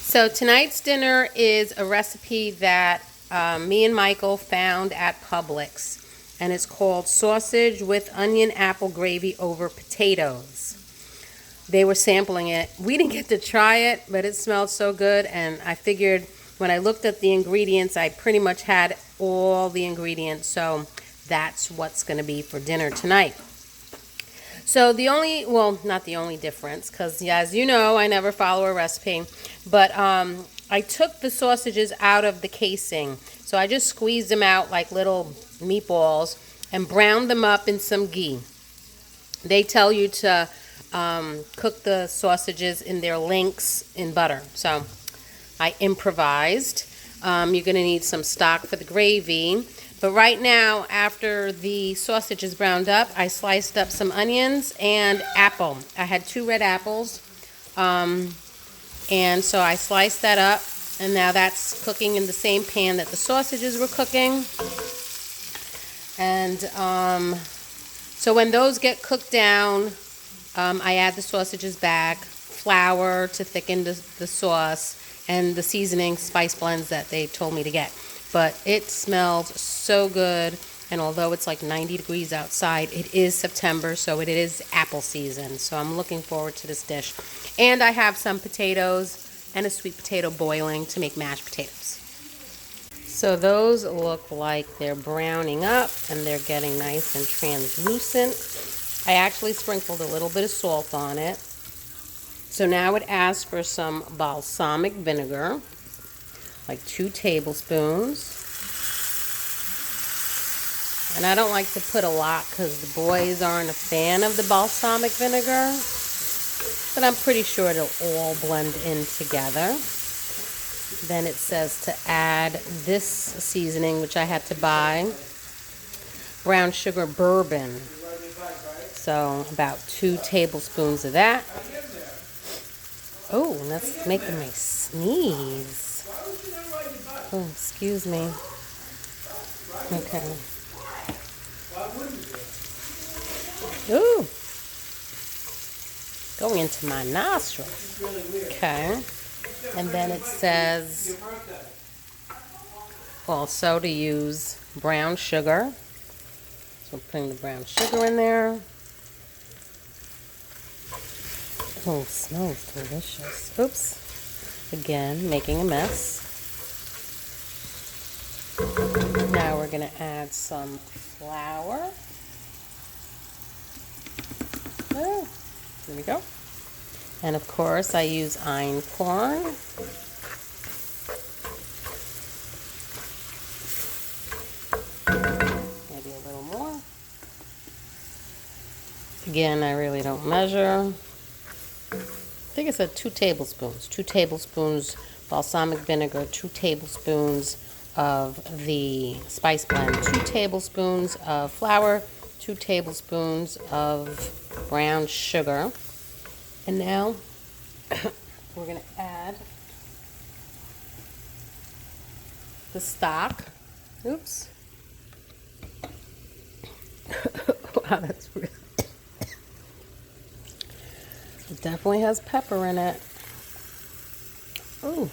So tonight's dinner is a recipe that me and Michael found at Publix, and it's called sausage with onion apple gravy over potatoes. They were sampling it. We didn't get to try it, but it smelled so good, and I figured when I looked at the ingredients, I pretty much had all the ingredients, so that's what's going to be for dinner tonight. So the only, well, not the only difference, because as you know, I never follow a recipe, but I took the sausages out of the casing. So I just squeezed them out like little meatballs and browned them up in some ghee. They tell you to cook the sausages in their links in butter. So I improvised. You're going to need some stock for the gravy. But right now, after the sausage is browned up, I sliced up some onions and apple. I had 2 red apples. And so I sliced that up. And now that's cooking in the same pan that the sausages were cooking. And so when those get cooked down, I add the sausages back, flour to thicken the sauce, and the seasoning spice blends that they told me to get. But it smelled so good, and although it's like 90 degrees outside, it is September, so it is apple season. So I'm looking forward to this dish. And I have some potatoes and a sweet potato boiling to make mashed potatoes. So those look like they're browning up, and they're getting nice and translucent. I actually sprinkled a little bit of salt on it. So now it asks for some balsamic vinegar, like 2 tablespoons. And I don't like to put a lot because the boys aren't a fan of the balsamic vinegar. But I'm pretty sure it'll all blend in together. Then it says to add this seasoning, which I had to buy, brown sugar bourbon. So about 2 tablespoons of that. Oh, that's making me sneeze. Oh, excuse me. Okay. Ooh. Going into my nostrils. Okay. And then it says also to use brown sugar. So I'm putting the brown sugar in there. Oh, it smells delicious. Oops. Again, making a mess. Now we're going to add some flour. Oh, there we go. And of course, I use einkorn. Maybe a little more. Again, I really don't measure. I think it said 2 tablespoons. 2 tablespoons balsamic vinegar, 2 tablespoons of the spice blend, 2 tablespoons of flour, 2 tablespoons of brown sugar. And now we're going to add the stock. Oops. Wow, that's really... It definitely has pepper in it. Ooh.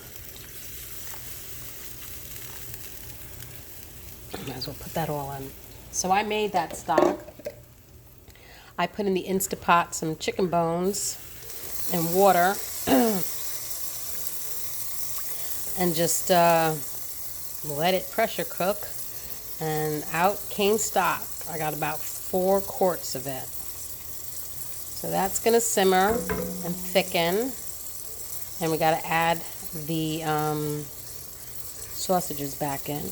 Might as well put that all in. So I made that stock. I put in the Instapot some chicken bones and water and just let it pressure cook, and out came stock. I got about 4 quarts of it. So that's going to simmer and thicken, and we got to add the sausages back in.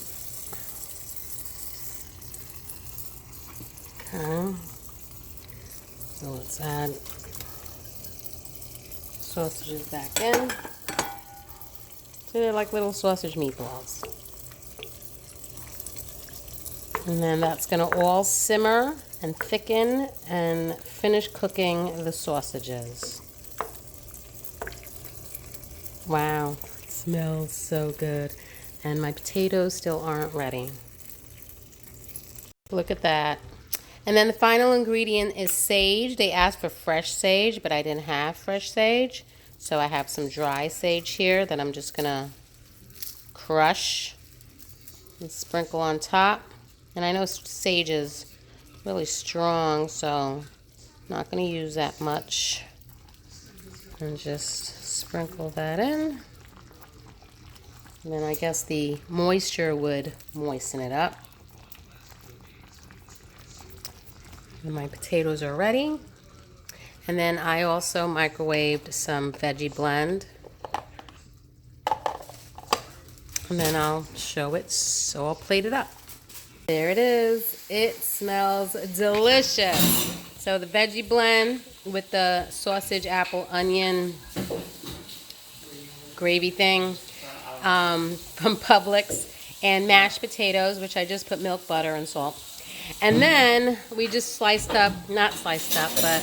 Okay. So let's add sausages back in. So they're like little sausage meatballs. And then that's going to all simmer and thicken and finish cooking the sausages. Wow, it smells so good. And my potatoes still aren't ready. Look at that. And then the final ingredient is sage. They asked for fresh sage, but I didn't have fresh sage. So I have some dry sage here that I'm just gonna crush and sprinkle on top. And I know sage is really strong, so I'm not gonna use that much. And just sprinkle that in. And then I guess the moisture would moisten it up. And my potatoes are ready. And then I also microwaved some veggie blend. And then I'll show it, so I'll plate it up. There it is. It smells delicious. So the veggie blend with the sausage, apple, onion gravy thing from Publix, and mashed potatoes, which I just put milk, butter, and salt. And then we just sliced up, not sliced up, but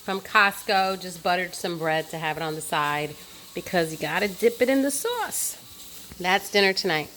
from Costco, just buttered some bread to have it on the side because you gotta dip it in the sauce. That's dinner tonight.